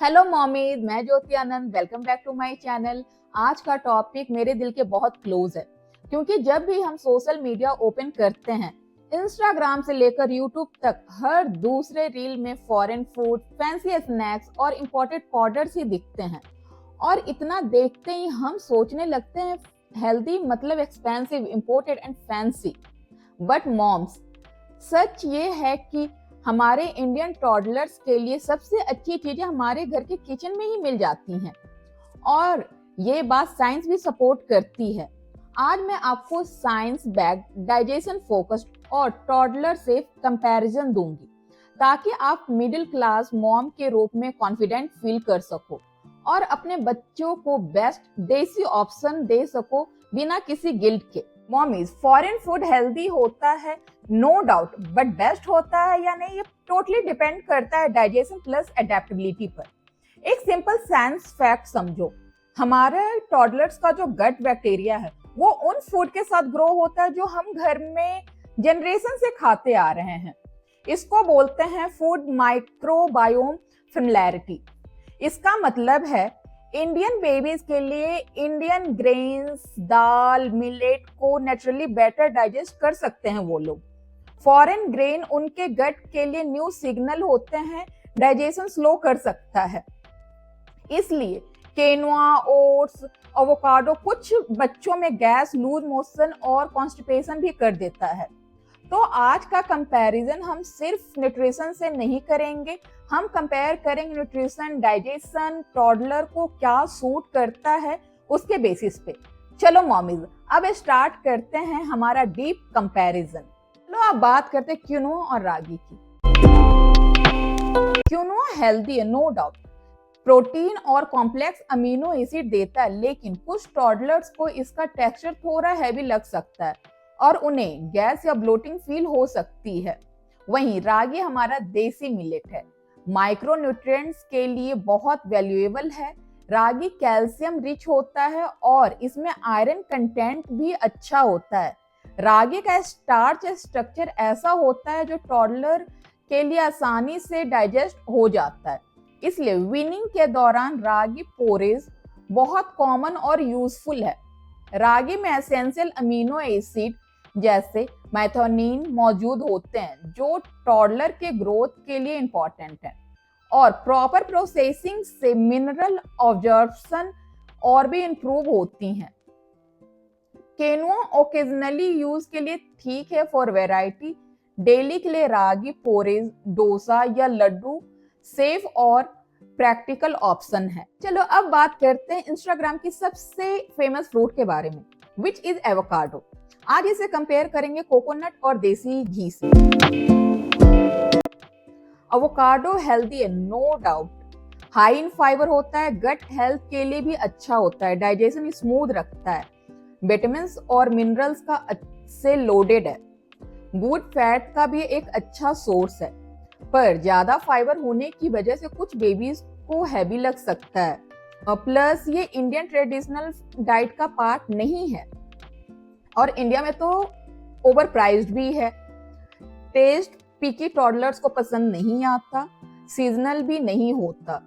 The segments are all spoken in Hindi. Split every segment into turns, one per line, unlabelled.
हेलो मॉमीज, मैं Jyoti Anand. Welcome back to my channel. आज का टॉपिक मेरे दिल के बहुत क्लोज है, क्योंकि जब भी हम सोशल मीडिया ओपन करते हैं, इंस्टाग्राम से लेकर यूट्यूब तक, हर दूसरे रील में फॉरेन फूड, फैंसी स्नैक्स और इंपोर्टेड पाउडर्स ही दिखते हैं। और इतना देखते ही हम सोचने लगते हैं हेल्दी मतलब expensive, imported and fancy. But moms, सच ये है कि हमारे इंडियन टॉडलर्स के लिए सबसे अच्छी चीजें हमारे घर के किचन में ही मिल जाती हैं, और ये बात साइंस भी सपोर्ट करती है। आज मैं आपको साइंस बैक्ड, डाइजेशन फोकस्ड और टॉडलर सेफ कंपैरिजन दूंगी, ताकि आप मिडिल क्लास मॉम के रूप में कॉन्फिडेंट फील कर सको और अपने बच्चों को बेस्ट देसी ऑप्शन दे सको बिना किसी गिल्ट के। मॉमीज, फॉरेन फूड हेल्दी होता है नो डाउट, बट बेस्ट होता है या नहीं, ये टोटली डिपेंड करता है डाइजेशन प्लस एडेप्टेबिलिटी पर। एक सिंपल साइंस फैक्ट समझो, हमारे टॉडलर्स का जो गट बैक्टीरिया है वो उन फूड के साथ ग्रो होता है जो हम घर में जनरेशन से खाते आ रहे हैं। इसको बोलते हैं फूड माइक्रोबायोम फेमिलियरिटी। इसका मतलब है इंडियन बेबीज के लिए इंडियन ग्रेन्स, दाल, मिलेट को नेचुरली बेटर डाइजेस्ट कर सकते हैं वो लोग। फॉरेन ग्रेन उनके गट के लिए न्यू सिग्नल होते हैं, डाइजेशन स्लो कर सकता है। इसलिए केनोआ, ओट्स, एवोकाडो कुछ बच्चों में गैस, लूज मोशन और कॉन्स्टिपेशन भी कर देता है। तो आज का कंपैरिजन हम सिर्फ न्यूट्रिशन से नहीं करेंगे, हम कंपेयर करेंगे न्यूट्रिशन, डाइजेशन, टॉडलर को क्या सूट करता है उसके बेसिस पे। चलो मॉमीज, अब स्टार्ट करते हैं हमारा डीप कंपैरिजन। चलो अब बात करते हैं क्विनोआ और रागी की। क्विनोआ हेल्दी है नो डाउट, प्रोटीन और कॉम्प्लेक्स अमीनो एसिड देता है, लेकिन कुछ टॉडलर्स को इसका टेक्सचर थोड़ा हैवी लग सकता है और उन्हें गैस या ब्लोटिंग फील हो सकती है। वहीं रागी हमारा देसी मिलेट है, माइक्रोन्यूट्रिएंट्स के लिए बहुत वैल्यूएबल है। रागी कैल्शियम रिच होता है और इसमें आयरन कंटेंट भी अच्छा होता है। रागी का स्टार्च स्ट्रक्चर ऐसा होता है जो टॉडलर के लिए आसानी से डाइजेस्ट हो जाता है, इसलिए वीनिंग के दौरान रागी पोरेज बहुत कॉमन और यूजफुल है। रागी में एसेंशियल अमीनो एसिड जैसे मैथोनिन मौजूद होते हैं, जो टॉडलर के ग्रोथ के लिए इंपॉर्टेंट है, और प्रॉपर प्रोसेसिंग से मिनरल ऑब्जॉर्प्शन और भी इंप्रूव होती हैं। केनोआ ओकेजनली यूज के लिए ठीक है, फॉर वैरायटी डेली के लिए रागी पोरेज, डोसा या लड्डू सेफ और प्रैक्टिकल ऑप्शन है। चलो अब बात करते हैं इंस्टाग्राम की सबसे फेमस फ्रूट के बारे में, विच इज एवोकाडो। आज इसे कंपेयर करेंगे कोकोनट और देसी घी से। एवोकाडो हेल्दी है no doubt, high in fibre होता है, गट हेल्थ के लिए भी अच्छा होता है, डाइजेशन स्मूथ रखता है, विटामिन और मिनरल्स का से लोडेड है, गुड फैट का भी एक अच्छा सोर्स है। पर ज्यादा फाइबर होने की वजह से कुछ बेबीज को हैवी लग सकता है, प्लस ये इंडियन ट्रेडिशनल डाइट का पार्ट नहीं है और इंडिया में तो ओवर प्राइस्ड भी है। टेस्ट पिकी टॉडलर्स को पसंद नहीं आता, सीजनल भी नहीं होता।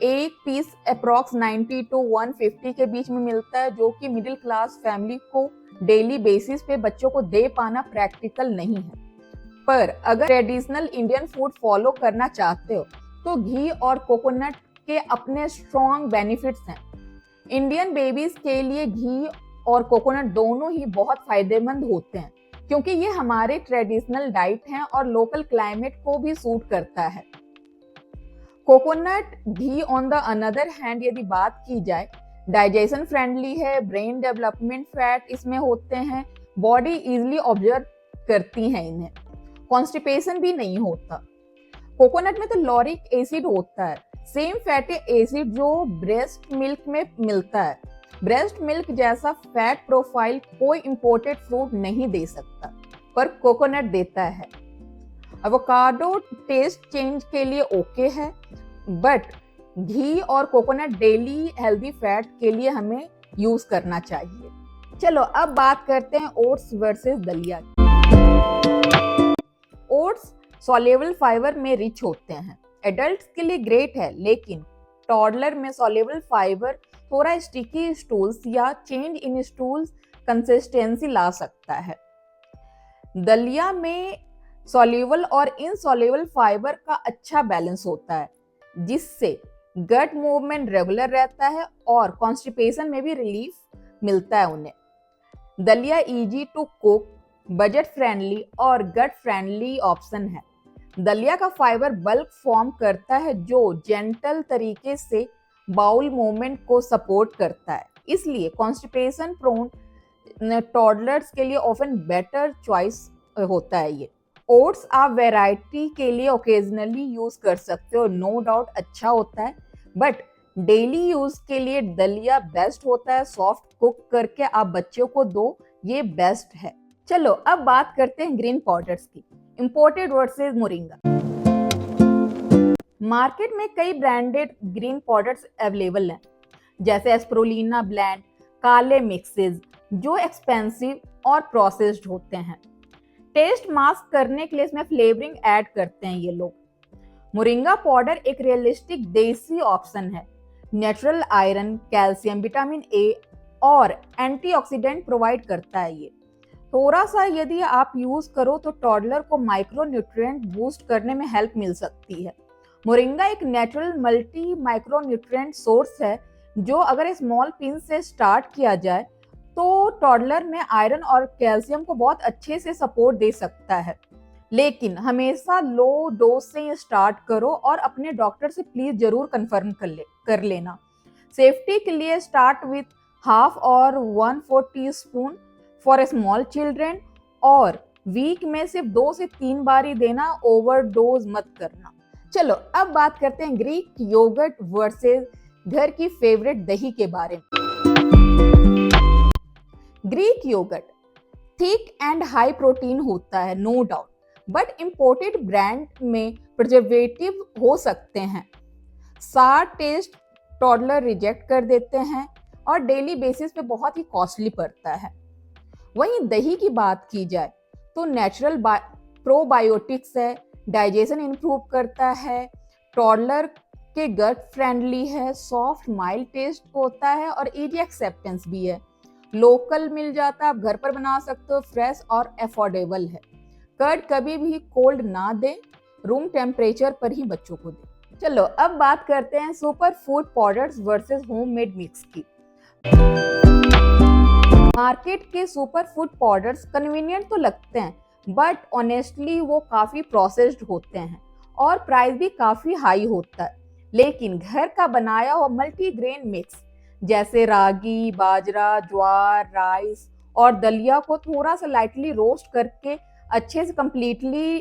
एक पीस अप्रॉक्स 90 to 150 के बीच में मिलता है, जो कि मिडिल क्लास फैमिली को डेली बेसिस पे बच्चों को दे पाना प्रैक्टिकल नहीं है। पर अगर ट्रेडिशनल इंडियन फूड फॉलो करना चाहते हो तो घी और कोकोनट के अपने स्ट्रॉन्ग बेनिफिट्स हैं। इंडियन बेबीज के लिए घी और कोकोनट दोनों ही बहुत फायदेमंद होते हैं, क्योंकि ये हमारे ट्रेडिशनल डाइट हैं और लोकल क्लाइमेट को भी सूट करता है। Coconut ghee on the another hand यदि बात की जाए, डाइजेशन फ्रेंडली है, ब्रेन डेवलपमेंट फैट इसमें होते हैं, बॉडी इजीली ऑब्जर्व करती है इन्हें, कॉन्स्टिपेशन भी नहीं होता। कोकोनट में तो लॉरिक एसिड होता है, सेम फैटी एसिड जो ब्रेस्ट मिल्क में मिलता है। ब्रेस्ट मिल्क जैसा फैट प्रोफाइल कोई इंपोर्टेड फ्रूट नहीं दे सकता, पर कोकोनट देता है। एवोकाडो टेस्ट चेंज के लिए ओके है, बट घी और कोकोनट डेली हेल्दी फैट के लिए हमें यूज करना चाहिए। चलो अब बात करते हैं ओट्स वर्सेस दलिया। ओट्स सॉल्युबल फाइबर में रिच होते हैं, एडल्ट्स के लिए ग्रेट है, लेकिन टॉडलर में सॉल्युबल फाइबर थोड़ा स्टिकी स्टूल्स या चेंज इन स्टूल्स कंसिस्टेंसी ला सकता है। दलिया में सॉल्युबल और इनसॉल्युबल फाइबर का अच्छा बैलेंस होता है, जिससे गट मूवमेंट रेगुलर रहता है और कॉन्स्टिपेशन में भी रिलीफ मिलता है उन्हें। दलिया easy to cook, budget friendly और गट फ्रेंडली ऑप्शन है। दलिया का फाइबर बल्क फॉर्म करता है जो जेंटल तरीके से बाउल मूवमेंट को सपोर्ट करता है, इसलिए कॉन्स्टिपेशन प्रोन टॉडलर्स के लिए ऑफन बेटर चॉइस होता है ये। ओट्स आप वैरायटी के लिए ओकेजनली यूज कर सकते हो, नो डाउट अच्छा होता है, बट डेली यूज के लिए दलिया बेस्ट होता है। सॉफ्ट कुक करके आप बच्चों को दो, ये बेस्ट है। चलो अब बात करते हैं ग्रीन पाउडर्स की, इंपोर्टेड वर्सेस मोरिंगा। मार्केट में कई ब्रांडेड ग्रीन पाउडर्स अवेलेबल हैं, जैसे एस्प्रोलिना ब्लेंड, काले मिक्सेस, जो एक्सपेंसिव और प्रोसेस्ड होते हैं। टेस्ट मास्क करने के लिए इसमें फ्लेवरिंग ऐड करते हैं ये लोग। मोरिंगा पाउडर एक रियलिस्टिक देसी ऑप्शन है। Natural iron, calcium, vitamin A और एंटीऑक्सीडेंट प्रोवाइड करता है ये। थोड़ा सा यदि आप यूज करो तो टॉडलर को माइक्रो न्यूट्रिएंट बूस्ट करने में हेल्प मिल सकती है। मोरिंगा एक natural multi micro nutrient source है, जो अगर स्मॉल पिन से स्टार्ट किया जाए तो टॉडलर में आयरन और कैल्शियम को बहुत अच्छे से सपोर्ट दे सकता है। लेकिन हमेशा लो डोज से स्टार्ट करो और अपने डॉक्टर से प्लीज जरूर कंफर्म कर लेना। सेफ्टी के लिए स्टार्ट विथ हाफ और 1/4 टीस्पून फॉर स्मॉल चिल्ड्रेन, और वीक में सिर्फ 2 से 3 बार ही देना, ओवरडोज मत करना। चलो अब बात करते हैं ग्रीक योगर्ट वर्सेस घर की फेवरेट दही के बारे में। Greek yogurt thick and high protein होता है, no doubt, but imported brand में प्रिजर्वेटिव हो सकते हैं। सार टेस्ट टॉडलर रिजेक्ट कर देते हैं और डेली बेसिस पे बहुत ही कॉस्टली पड़ता है। वहीं दही की बात की जाए तो नेचुरल प्रोबायोटिक्स है, डाइजेशन इंप्रूव करता है, टॉडलर के गट फ्रेंडली है, सॉफ्ट माइल्ड टेस्ट होता है और इजी एक्सेप्टेंस भी है। लोकल मिल जाता है, आप घर पर बना सकते हो, फ्रेश और अफोर्डेबल है। कर्ड कभी भी कोल्ड ना दें, रूम टेम्परेचर पर ही बच्चों को दें। चलो अब बात करते हैं super food powders versus homemade mix की। मार्केट के सुपर फूड पाउडर्स कन्वीनियंट तो लगते हैं, बट ऑनेस्टली वो काफी प्रोसेस्ड होते हैं और प्राइस भी काफी हाई होता है। लेकिन घर का बनाया हुआ मल्टीग्रेन मिक्स जैसे रागी, बाजरा, ज्वार, राइस और दलिया को थोड़ा सा लाइटली रोस्ट करके अच्छे से कंप्लीटली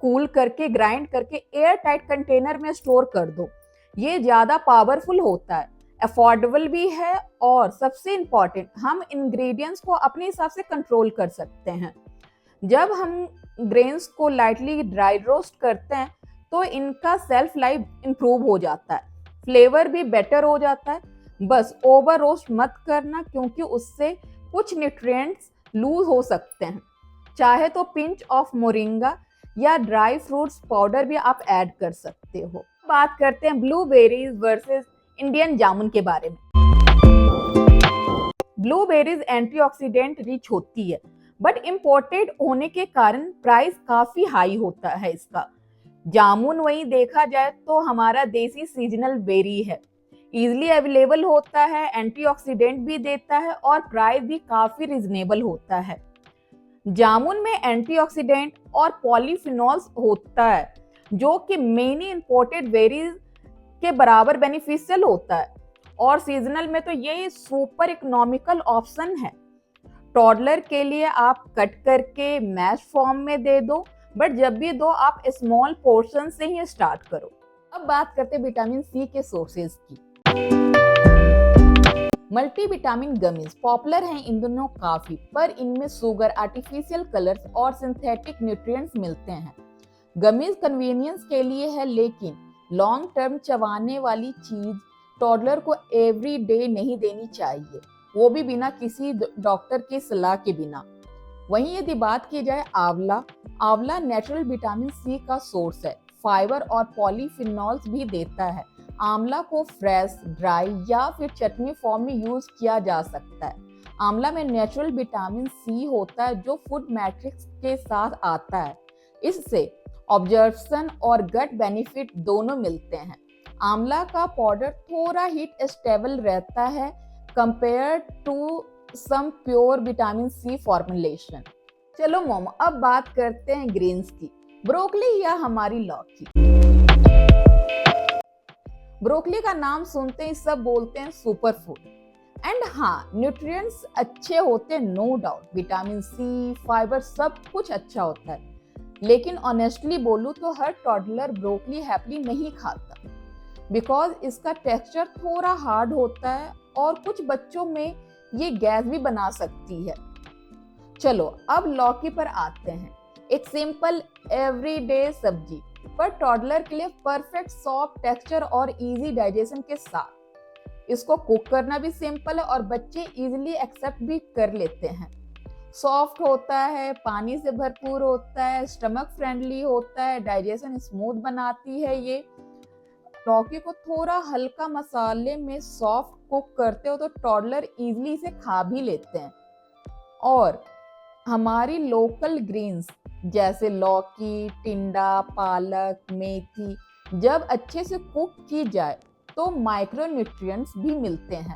कूल करके ग्राइंड करके एयर टाइट कंटेनर में स्टोर कर दो। ये ज्यादा पावरफुल होता है, अफोर्डेबल भी है और सबसे इम्पॉर्टेंट, हम इंग्रेडिएंट्स को अपने हिसाब से कंट्रोल कर सकते हैं। जब हम ग्रेन्स को लाइटली ड्राई रोस्ट करते हैं तो इनका सेल्फ लाइफ इंप्रूव हो जाता है, फ्लेवर भी बेटर हो जाता है। बस ओवर रोस्ट मत करना, क्योंकि उससे कुछ न्यूट्रिएंट्स लूज हो सकते हैं। चाहे तो पिंच ऑफ मोरिंगा या ड्राई फ्रूट्स पाउडर भी आप ऐड कर सकते हो। बात करते हैं ब्लूबेरीज वर्सेस इंडियन जामुन के बारे में। ब्लूबेरीज एंटीऑक्सीडेंट रिच होती है, बट इंपोर्टेड होने के कारण प्राइस काफी हाई होता है इसका। जामुन वहीं देखा जाए तो हमारा देसी सीजनल बेरी है, इजिली अवेलेबल होता है, एंटीऑक्सीडेंट भी देता है और प्राइस भी काफी रिजनेबल होता है। जामुन में एंटीऑक्सीडेंट और पॉलीफिनॉल्स होता है, जो कि मेनी इंपोर्टेड बेरीज के बराबर बेनिफिशियल होता है, और सीजनल में तो ये सुपर इकोनॉमिकल ऑप्शन है। टॉडलर के लिए आप कट करके मैश फॉर्म में दे दो, बट जब भी दो आप स्मॉल पोर्शन से ही स्टार्ट करो। अब बात करते हैं विटामिन सी के सोर्सेज की। मल्टीविटामिन गमीज पॉपुलर हैं इन दोनों काफी, पर इनमें शुगर, आर्टिफिशियल कलर्स और सिंथेटिक न्यूट्रिएंट्स मिलते हैं। गमीज कन्वीनियंस के लिए है, लेकिन लॉन्ग टर्म चबाने वाली चीज टॉडलर को एवरी डे नहीं देनी चाहिए, वो भी बिना किसी डॉक्टर की सलाह के बिना। वहीं यदि बात की जाए आंवला नेचुरल विटामिन सी का सोर्स है, फाइबर और पॉलीफिनॉल्स भी देता है, आंवला को फ्रेश, ड्राई या फिर चटनी फॉर्म में यूज किया जा सकता है। आंवला में नेचुरल विटामिन सी होता है जो फूड मैट्रिक्स के साथ आता है। इससे ऑब्जर्प्शन और गट बेनिफिट दोनों मिलते हैं। आंवला का पाउडर थोड़ा हीट स्टेबल रहता है compare to some pure vitamin C formulation. चलो मोम, अब बात करते हैं ग्रीन्स की। ब्रोकली या हमारी लौकी। ब्रोकली का नाम सुनते ही सब बोलते हैं सुपर फूड। एंड हाँ, न्यूट्रिएंट्स अच्छे होते हैं, no doubt. Vitamin C, fibre सब कुछ अच्छा होता है। लेकिन ऑनेस्टली बोलूं तो हर टॉडलर ब्रोकली हैप्पीली नहीं खाता, बिकॉज इसका टेक्सचर थोड़ा हार्ड होता है और कुछ बच्चों में ये गैस भी बना सकती है। चलो अब लौकी पर आते हैं। एक सिंपल एवरीडे सब्जी पर टॉडलर के लिए परफेक्ट सॉफ्ट टेक्सचर और इजी डाइजेशन के साथ। इसको कुक करना भी सिंपल है और बच्चे इजीली एक्सेप्ट भी कर लेते हैं। सॉफ्ट होता है, पानी से भरपूर होता है, स्टमक फ्रेंडली होता है, डाइजेशन स्मूथ बनाती है। ये लौकी को थोड़ा हल्का मसाले में सॉफ्ट कुक करते हो तो टॉडलर इजीली इसे खा भी लेते हैं। और हमारी लोकल ग्रीन्स जैसे लौकी, टिंडा, पालक, मेथी जब अच्छे से कुक की जाए तो माइक्रोन्यूट्रिएंट्स भी मिलते हैं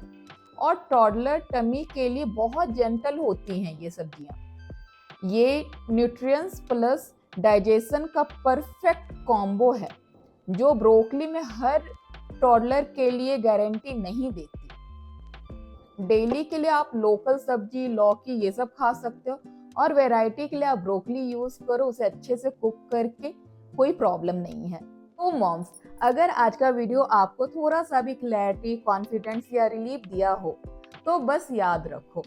और टॉडलर टमी के लिए बहुत जेंटल होती हैं ये सब्जियां। ये न्यूट्रिएंट्स प्लस डाइजेशन का परफेक्ट कॉम्बो है जो ब्रोकली में हर टॉडलर के लिए गारंटी नहीं देती। डेली के लिए आप लोकल सब्जी, लौकी ये सब खा सकते हो और वैरायटी के लिए आप ब्रोकली यूज करो, उसे अच्छे से कुक करके, कोई प्रॉब्लम नहीं है। तो मॉम्स, अगर आज का वीडियो आपको थोड़ा सा भी क्लैरिटी, कॉन्फिडेंस या रिलीफ दिया हो तो बस याद रखो,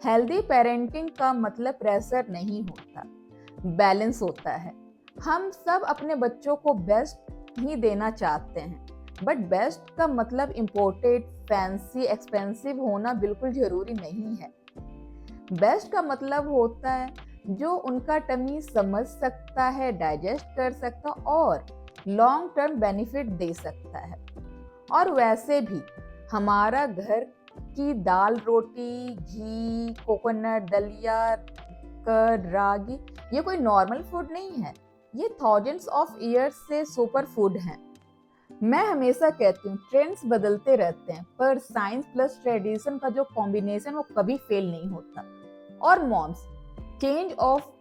हेल्दी पेरेंटिंग का मतलब प्रेशर नहीं होता, बैलेंस होता है। हम सब अपने बच्चों को बेस्ट ही देना चाहते हैं, बट बेस्ट का मतलब इम्पोर्टेड, फैंसी, एक्सपेंसिव होना बिल्कुल जरूरी नहीं है। बेस्ट का मतलब होता है जो उनका टमी समझ सकता है, डाइजेस्ट कर सकता और लॉन्ग टर्म बेनिफिट दे सकता है। और वैसे भी हमारा घर की दाल रोटी, घी, कोकोनट, दलिया, कर्ड, रागी ये कोई नॉर्मल फूड नहीं है, ये थाउजेंड्स ऑफ ईयर्स से सुपर फूड हैं। मैं हमेशा कहती हूँ ट्रेंड्स बदलते रहते हैं पर साइंस प्लस ट्रेडिशन का जो कॉम्बिनेशन वो कभी फेल नहीं होता। और मॉम्स, चेंज ऑफ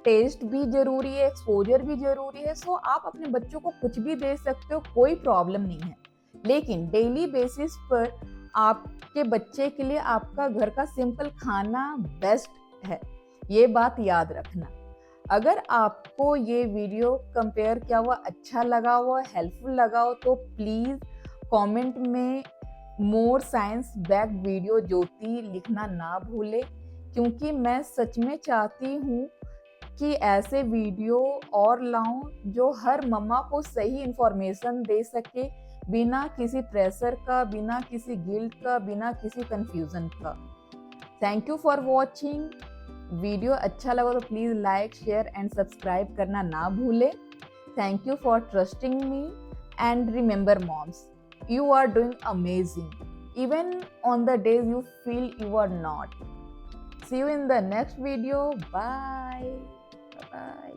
टेस्ट भी जरूरी है, एक्सपोजर भी जरूरी है। सो आप अपने बच्चों को कुछ भी दे सकते हो, कोई प्रॉब्लम नहीं है। लेकिन डेली बेसिस पर आपके बच्चे के लिए आपका घर का सिंपल खाना बेस्ट है, ये बात याद रखना। अगर आपको ये वीडियो कंपेयर किया हुआ अच्छा लगा हुआ, हेल्पफुल लगा हो तो प्लीज कमेंट में मोर साइंस बैक वीडियो ज्योति लिखना ना भूले, क्योंकि मैं सच में चाहती हूँ कि ऐसे वीडियो और लाऊं जो हर मम्मा को सही इंफॉर्मेशन दे सके, बिना किसी प्रेशर का, बिना किसी गिल्ट का, बिना किसी कंफ्यूजन का। Thank you for watching. Video अच्छा लगा तो please like, share and subscribe करना ना भूले। Thank you for trusting me and remember moms, you are doing amazing even on the days you feel you are not. See you in the next video. Bye bye.